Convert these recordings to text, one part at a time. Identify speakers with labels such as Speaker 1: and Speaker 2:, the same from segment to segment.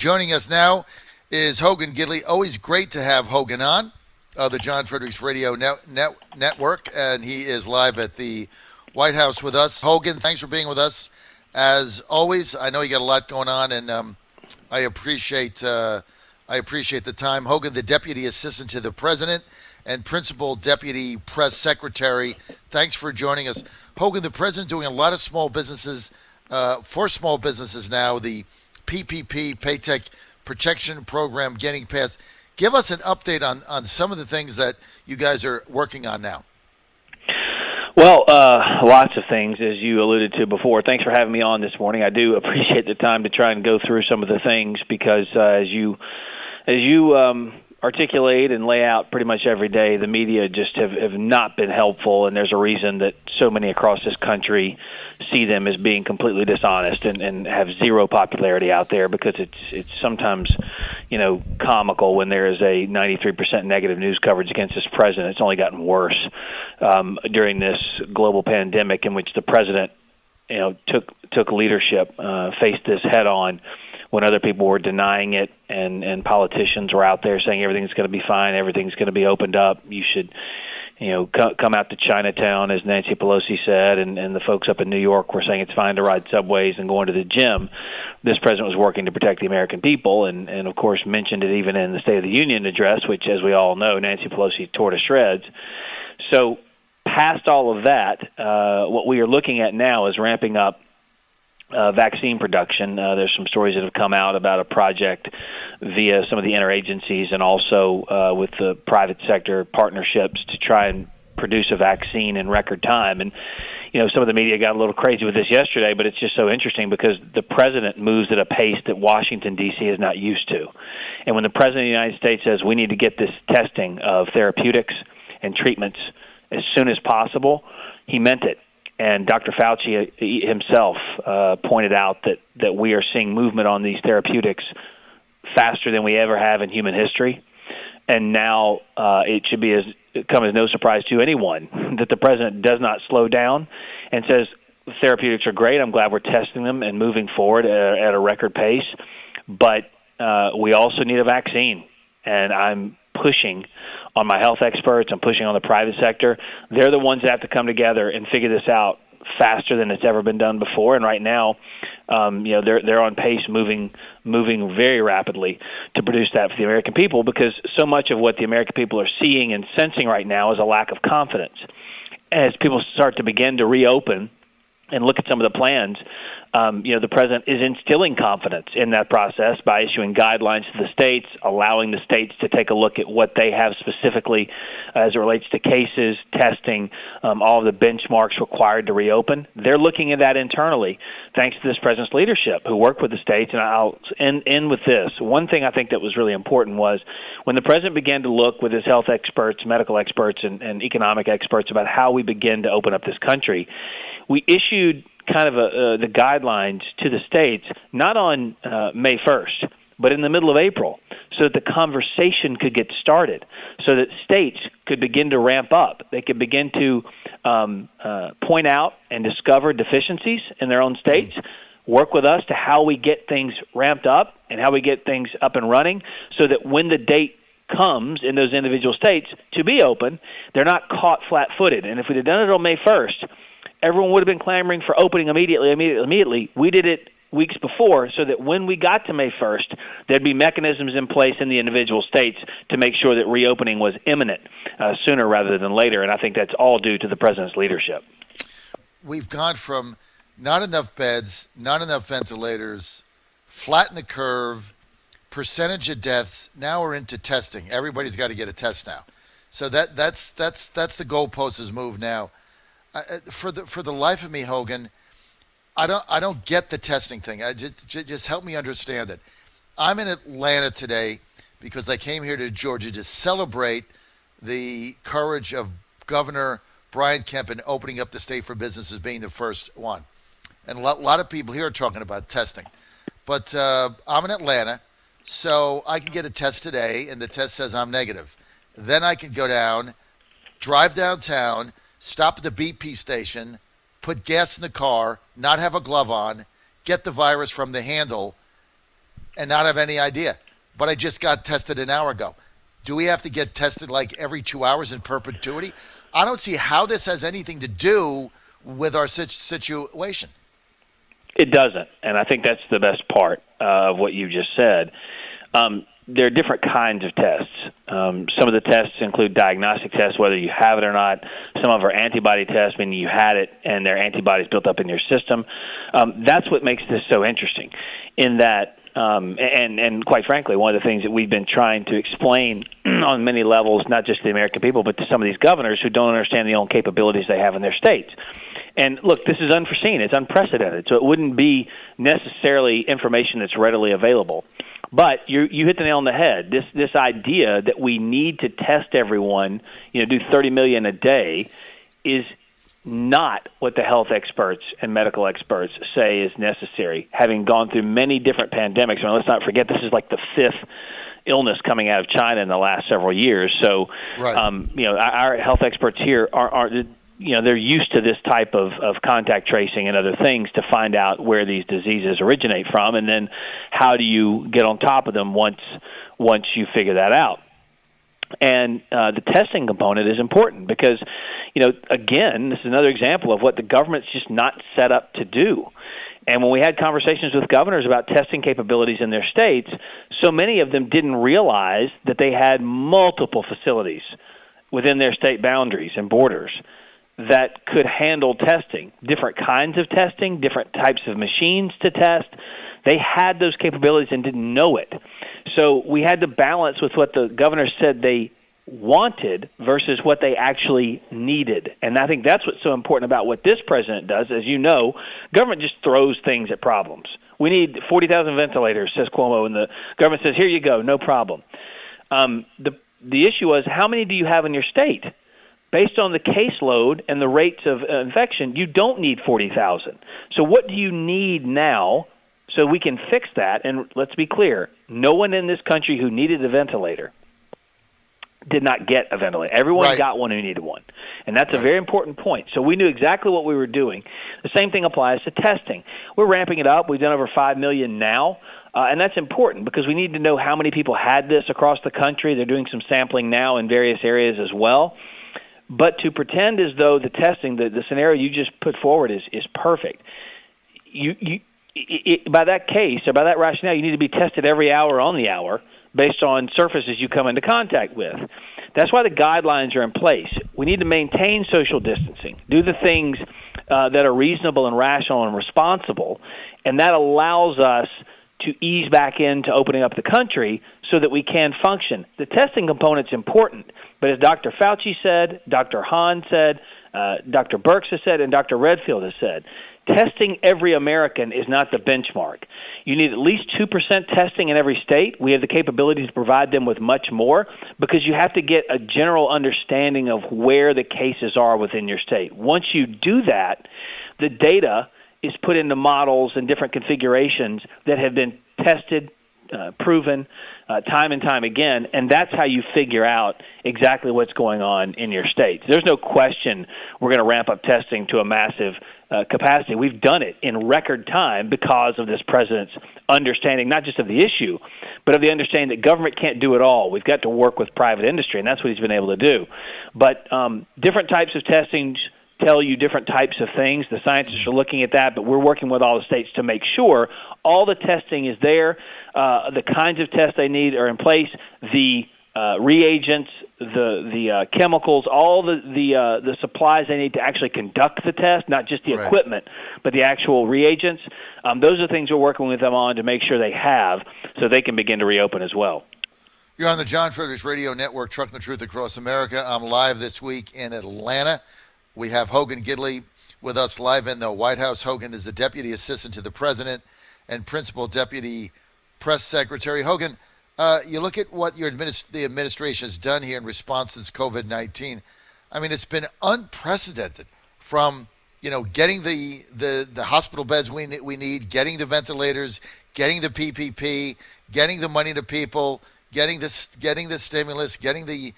Speaker 1: Joining us now is Hogan Gidley. Always great to have Hogan on the John Fredericks Radio Network, and he is live at the White House with us. Hogan, thanks for being with us. As always, I know you got a lot going on, and I appreciate the time. Hogan, the Deputy Assistant to the President and Principal Deputy Press Secretary, thanks for joining us. Hogan, the President doing a lot of small businesses, for small businesses now, the PPP, Paycheck Protection Program getting passed. Give us an update on some of the things that you guys are working on now.
Speaker 2: Well, lots of things, as you alluded to before. Thanks for having me on this morning. I do appreciate the time to try and go through some of the things because as you articulate and lay out pretty much every day, the media just have not been helpful, and there's a reason that so many across this country see them as being completely dishonest and have zero popularity out there because it's sometimes, comical when there is a 93% negative news coverage against this president. It's only gotten worse during this global pandemic in which the president, took leadership, faced this head on when other people were denying it, and politicians were out there saying everything's going to be fine, everything's going to be opened up. You should, come out to Chinatown, as Nancy Pelosi said, and the folks up in New York were saying it's fine to ride subways and go into the gym. This president was working to protect the American people, and of course mentioned it even in the State of the Union address, which, as we all know, Nancy Pelosi tore to shreds. So past all of that, what we are looking at now is ramping up vaccine production. There's some stories that have come out about a project via some of the interagencies and also with the private sector partnerships to try and produce a vaccine in record time. And, some of the media got a little crazy with this yesterday, but it's just so interesting because the president moves at a pace that Washington, D.C. is not used to. And when the president of the United States says we need to get this testing of therapeutics and treatments as soon as possible, he meant it. And Dr. Fauci himself pointed out that we are seeing movement on these therapeutics faster than we ever have in human history. And now it should come as no surprise to anyone that the president does not slow down and says therapeutics are great. I'm glad we're testing them and moving forward at a record pace. But we also need a vaccine. And I'm pushing on my health experts. I'm pushing on the private sector. They're the ones that have to come together and figure this out faster than it's ever been done before. And right now, they're on pace, moving very rapidly to produce that for the American people, because so much of what the American people are seeing and sensing right now is a lack of confidence. As people start to begin to reopen and look at some of the plans, the president is instilling confidence in that process by issuing guidelines to the states, allowing the states to take a look at what they have specifically as it relates to cases, testing, all of the benchmarks required to reopen. They're looking at that internally, thanks to this president's leadership, who worked with the states. And I'll end with this. One thing I think that was really important was when the president began to look with his health experts, medical experts, and economic experts about how we begin to open up this country, we issued kind of the guidelines to the states, not on May 1st, but in the middle of April, so that the conversation could get started, so that states could begin to ramp up. They could begin to point out and discover deficiencies in their own states, work with us to how we get things ramped up and how we get things up and running, so that when the date comes in those individual states to be open, they're not caught flat-footed. And if we'd have done it on May 1st, everyone would have been clamoring for opening immediately. We did it weeks before so that when we got to May 1st, there'd be mechanisms in place in the individual states to make sure that reopening was imminent sooner rather than later. And I think that's all due to the president's leadership.
Speaker 1: We've gone from not enough beds, not enough ventilators, flatten the curve, percentage of deaths. Now we're into testing. Everybody's got to get a test now. So that's the goalpost is moved now. For the life of me, Hogan, I don't get the testing thing. Just help me understand it. I'm in Atlanta today because I came here to Georgia to celebrate the courage of Governor Brian Kemp in opening up the state for businesses, being the first one. And a lot of people here are talking about testing. But I'm in Atlanta, so I can get a test today, and the test says I'm negative. Then I can go down, drive downtown, stop at the BP station, put gas in the car, not have a glove on, get the virus from the handle, and not have any idea. But I just got tested an hour ago. Do we have to get tested like every 2 hours in perpetuity? I don't see how this has anything to do with our situation.
Speaker 2: It doesn't, and I think that's the best part of what you just said. There are different kinds of tests. Some of the tests include diagnostic tests, whether you have it or not. Some of them are antibody tests, meaning you had it and there are antibodies built up in your system. That's what makes this so interesting in that, and quite frankly, one of the things that we've been trying to explain on many levels, not just to the American people, but to some of these governors who don't understand the own capabilities they have in their states. And look, this is unforeseen. It's unprecedented, so it wouldn't be necessarily information that's readily available. But you hit the nail on the head. This idea that we need to test everyone, do 30 million a day, is not what the health experts and medical experts say is necessary. Having gone through many different pandemics, let's not forget this is like the fifth illness coming out of China in the last several years. So,
Speaker 1: right.
Speaker 2: Our health experts here are they're used to this type of contact tracing and other things to find out where these diseases originate from, and then how do you get on top of them once you figure that out. And the testing component is important because, again, this is another example of what the government's just not set up to do. And when we had conversations with governors about testing capabilities in their states, so many of them didn't realize that they had multiple facilities within their state boundaries and borders that could handle testing, different kinds of testing, different types of machines to test. They had those capabilities and didn't know it. So we had to balance with what the governor said they wanted versus what they actually needed. And I think that's what's so important about what this president does. As you know, government just throws things at problems. We need 40,000 ventilators, says Cuomo, and the government says, here you go, no problem. The issue was, how many do you have in your state? Based on the caseload and the rates of infection, you don't need 40,000. So what do you need now so we can fix that? And let's be clear, no one in this country who needed a ventilator did not get a ventilator. Everyone got one who needed one. And that's a very important point. So we knew exactly what we were doing. The same thing applies to testing. We're ramping it up. We've done over 5 million now. And that's important because we need to know how many people had this across the country. They're doing some sampling now in various areas as well. But to pretend as though the testing, the scenario you just put forward is perfect, by that case, or by that rationale, you need to be tested every hour on the hour based on surfaces you come into contact with. That's why the guidelines are in place. We need to maintain social distancing, do the things that are reasonable and rational and responsible, and that allows us to ease back into opening up the country so that we can function. The testing component's important, but as Dr. Fauci said, Dr. Hahn said, Dr. Birx has said, and Dr. Redfield has said, testing every American is not the benchmark. You need at least 2% testing in every state. We have the capability to provide them with much more because you have to get a general understanding of where the cases are within your state. Once you do that, the data is put into models and different configurations that have been tested, proven time and time again, and that's how you figure out exactly what's going on in your states. There's no question we're going to ramp up testing to a massive capacity. We've done it in record time because of this president's understanding, not just of the issue, but of the understanding that government can't do it all. We've got to work with private industry, and that's what he's been able to do. But different types of testing tell you different types of things. The scientists are looking at that, but we're working with all the states to make sure all the testing is there, the kinds of tests they need are in place, the reagents, the chemicals, all the supplies they need to actually conduct the test, not just the equipment, but the actual reagents. Those are things we're working with them on to make sure they have so they can begin to reopen as well.
Speaker 1: You're on the John Fredericks Radio Network, Trucking the Truth Across America. I'm live this week in Atlanta. We have Hogan Gidley with us live in the White House. Hogan is the Deputy Assistant to the President and Principal Deputy Press Secretary. Hogan, you look at what the administration has done here in response to this COVID-19. I mean, it's been unprecedented from, getting the hospital beds we need, getting the ventilators, getting the PPP, getting the money to people, getting the stimulus, getting the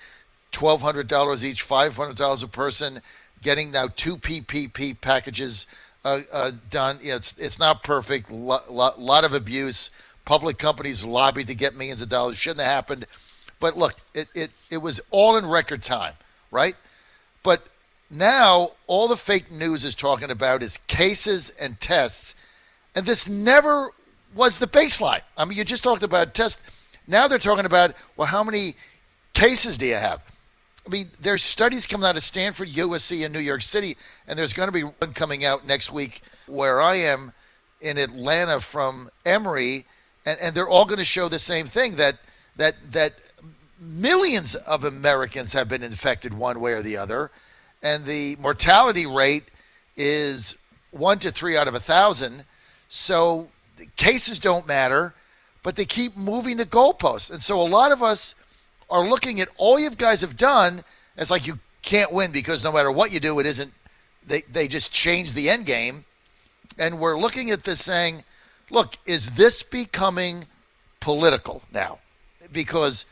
Speaker 1: $1,200 each, $500 a person, getting now 2 PPP packages done. It's not perfect, lot of abuse, public companies lobbied to get millions of dollars. Shouldn't have happened. But look, it was all in record time, right? But now all the fake news is talking about is cases and tests, and this never was the baseline. I mean, you just talked about tests. Now they're talking about, well, how many cases do you have? I mean, there's studies coming out of Stanford, USC, and New York City, and there's going to be one coming out next week where I am in Atlanta from Emory, and they're all going to show the same thing, that millions of Americans have been infected one way or the other, and the mortality rate is 1 to 3 out of 1,000. So cases don't matter, but they keep moving the goalposts. And so a lot of us are looking at all you guys have done as like you can't win because no matter what you do, it isn't. They just change the end game. And we're looking at this saying, look, is this becoming political now? Because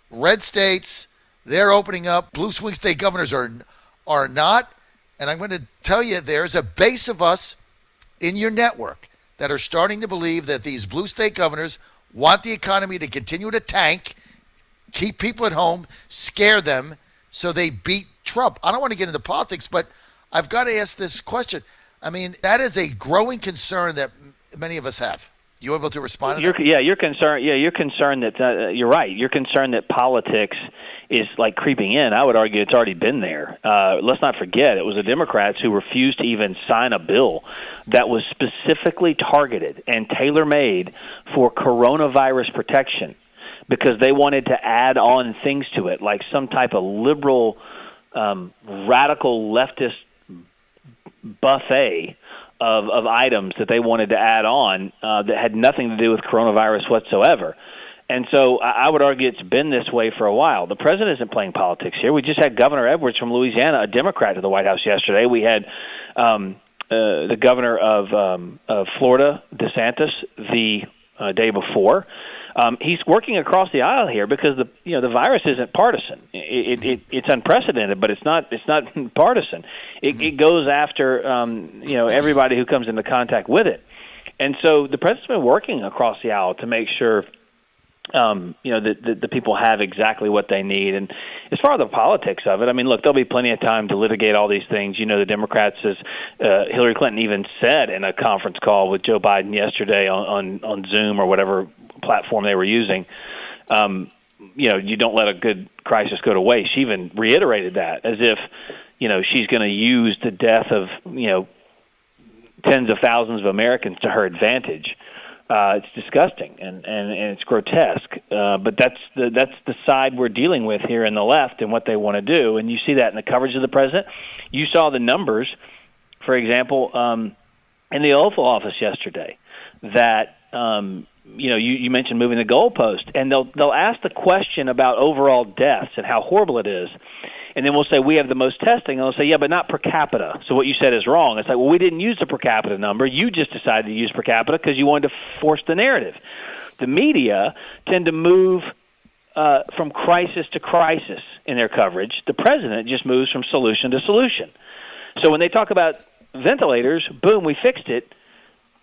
Speaker 1: red states, they're opening up. Blue swing state governors are not. And I'm going to tell you, there's a base of us in your network that are starting to believe that these blue state governors want the economy to continue to tank, keep people at home, scare them so they beat Trump. I don't want to get into politics, but I've got to ask this question. I mean, that is a growing concern that many of us have. You able to respond to that?
Speaker 2: You're concerned. Yeah, you're concerned that you're right. You're concerned that politics is like creeping in. I would argue it's already been there. Let's not forget it was the Democrats who refused to even sign a bill that was specifically targeted and tailor-made for coronavirus protection because they wanted to add on things to it, like some type of liberal, radical leftist buffet of items that they wanted to add on that had nothing to do with coronavirus whatsoever. And so I would argue it's been this way for a while. The president isn't playing politics here. We just had Governor Edwards from Louisiana, a Democrat, to the White House yesterday. We had the governor of Florida, DeSantis, the day before. He's working across the aisle here because the virus isn't partisan. It's unprecedented, but it's not partisan. It goes after everybody who comes into contact with it, and so the president's been working across the aisle to make sure that the people have exactly what they need. And as far as the politics of it, I mean, look, there'll be plenty of time to litigate all these things. The Democrats, as Hillary Clinton even said in a conference call with Joe Biden yesterday on Zoom or whatever platform they were using, you don't let a good crisis go to waste. She even reiterated that as if, she's going to use the death of, tens of thousands of Americans to her advantage. It's disgusting and it's grotesque. But that's the side we're dealing with here in the left and what they want to do. And you see that in the coverage of the president. You saw the numbers, for example, in the Oval Office yesterday that, you mentioned moving the goalpost, and they'll ask the question about overall deaths and how horrible it is. And then we'll say, we have the most testing. And they'll say, yeah, but not per capita. So what you said is wrong. It's like, well, we didn't use the per capita number. You just decided to use per capita because you wanted to force the narrative. The media tend to move from crisis to crisis in their coverage. The president just moves from solution to solution. So when they talk about ventilators, boom, we fixed it.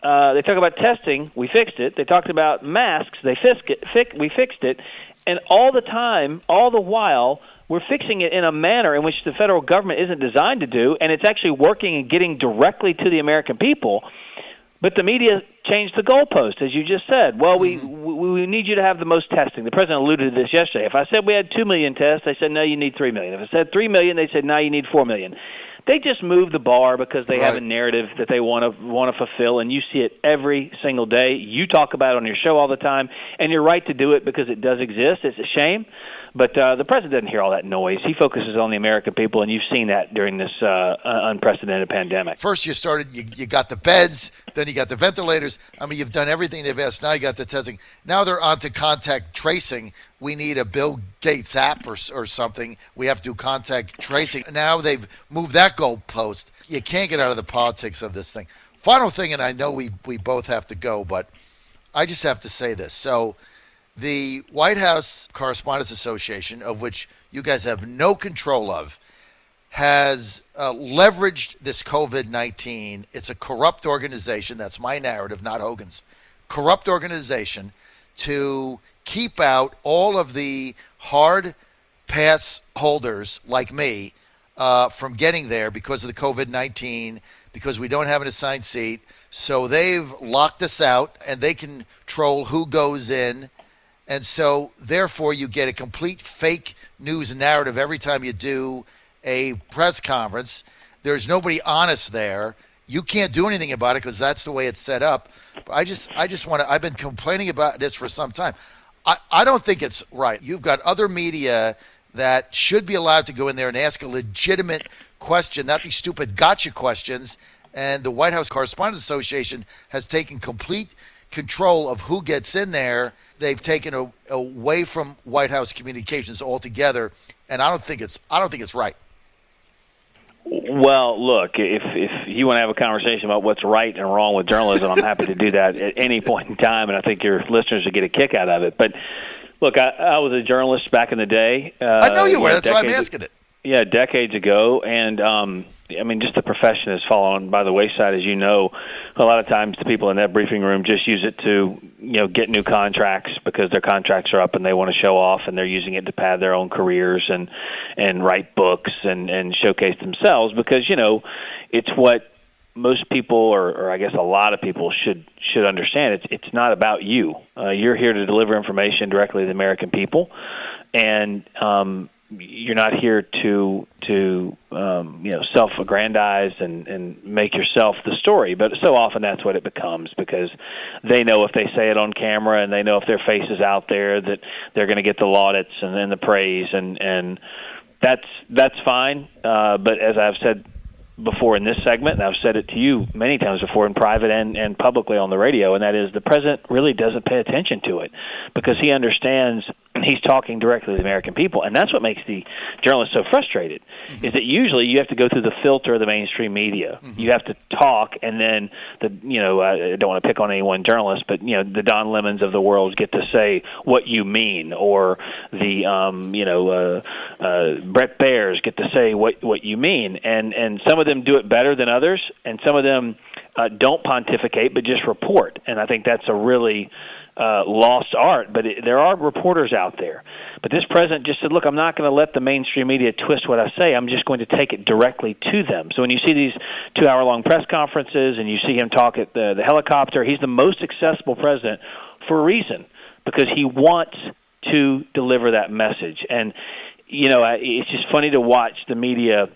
Speaker 2: They talk about testing, we fixed it. They talked about masks, we fixed it. And all the time, all the while, we're fixing it in a manner in which the federal government isn't designed to do, and it's actually working and getting directly to the American people. But the media changed the goalpost, as you just said. Well, we need you to have the most testing. The president alluded to this yesterday. If I said we had 2 million tests, they said, no, you need 3 million. If I said 3 million, they said, no, you need 4 million. They just move the bar because they have a narrative that they want to fulfill, and you see it every single day. You talk about it on your show all the time, and you're right to do it because it does exist. It's a shame. But the president doesn't hear all that noise. He focuses on the American people, and you've seen that during this unprecedented pandemic.
Speaker 1: First you started, you got the beds, then you got the ventilators. I mean, you've done everything they've asked. Now you got the testing. Now they're on to contact tracing. We need a Bill Gates app or something. We have to do contact tracing. Now they've moved that goalpost. You can't get out of the politics of this thing. Final thing, and I know we both have to go, but I just have to say this. So the White House Correspondents Association, of which you guys have no control of, has leveraged this COVID-19. It's a corrupt organization. That's my narrative, not Hogan's. corrupt organization to keep out all of the hard pass holders like me from getting there because of the COVID-19, because we don't have an assigned seat. So they've locked us out, and they control who goes in. And so, therefore, you get a complete fake news narrative every time you do a press conference. There's nobody honest there. You can't do anything about it because that's the way it's set up. But I just want to – I've been complaining about this for some time. I don't think it's right. You've got other media that should be allowed to go in there and ask a legitimate question, not these stupid gotcha questions. And the White House Correspondents Association has taken complete control of who gets in there. They've taken away from White House communications altogether, and I don't think it's right.
Speaker 2: Well, look, if you want to have a conversation about what's right and wrong with journalism, I'm happy to do that at any point in time, and I think your listeners would get a kick out of it. But look, I was a journalist back in the day.
Speaker 1: I know you were. That's why I'm asking it.
Speaker 2: Yeah, decades ago, and I mean, just the profession has fallen by the wayside, as you know. A lot of times, the people in that briefing room just use it to, get new contracts because their contracts are up and they want to show off, and they're using it to pad their own careers and write books and showcase themselves because it's what most people, or I guess a lot of people, should understand. It's not about you. You're here to deliver information directly to the American people, and you're not here to self-aggrandize and make yourself the story. But so often that's what it becomes because they know if they say it on camera and they know if their face is out there that they're going to get the laudits and then the praise, and that's fine. But as I've said before in this segment, and I've said it to you many times before in private and publicly on the radio, and that is the president really doesn't pay attention to it because he understands he's talking directly to the American people, and that's what makes the journalists so frustrated, is that usually you have to go through the filter of the mainstream media. You have to talk, and then I don't want to pick on any one journalist, but the Don Lemons of the world get to say what you mean, or the Brett Bairs get to say what you mean, and some of them do it better than others, and some of them don't pontificate but just report, and I think that's a really lost art, but there are reporters out there. But this president just said, look, I'm not going to let the mainstream media twist what I say. I'm just going to take it directly to them. So when you see these 2-hour-long press conferences and you see him talk at the helicopter, he's the most accessible president for a reason, because he wants to deliver that message. And, it's just funny to watch the media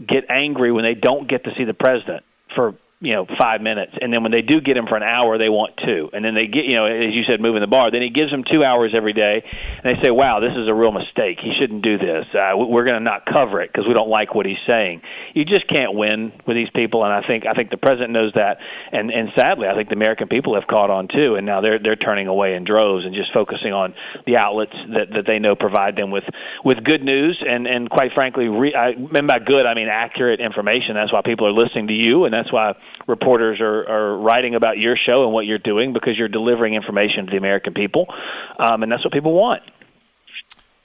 Speaker 2: get angry when they don't get to see the president for 5 minutes, and then when they do get him for an hour, they want 2, and then they get, as you said, moving the bar. Then he gives them 2 hours every day, and they say, "Wow, this is a real mistake. He shouldn't do this. We're going to not cover it because we don't like what he's saying." You just can't win with these people, and I think the president knows that, and sadly, I think the American people have caught on too, and now they're turning away in droves and just focusing on the outlets that they know provide them with good news and quite frankly, and by good I mean accurate information. That's why people are listening to you, and that's why reporters are writing about your show and what you're doing, because you're delivering information to the American people, and that's what people want.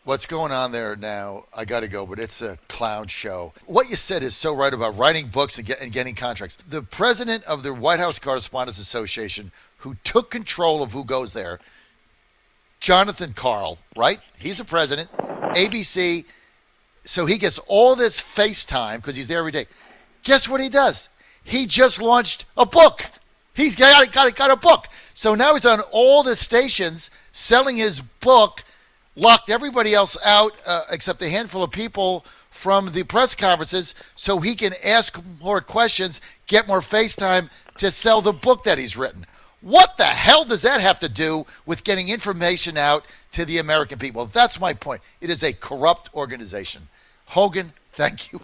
Speaker 1: What's going on there now, I got to go, but it's a clown show. What you said is so right about writing books and getting contracts. The president of the White House Correspondents Association, who took control of who goes there, Jonathan Karl, right? He's the president, ABC, so he gets all this face time because he's there every day. Guess what he does? He just launched a book. He's got a book. So now he's on all the stations selling his book, locked everybody else out except a handful of people from the press conferences so he can ask more questions, get more face time to sell the book that he's written. What the hell does that have to do with getting information out to the American people? That's my point. It is a corrupt organization. Hogan, thank you.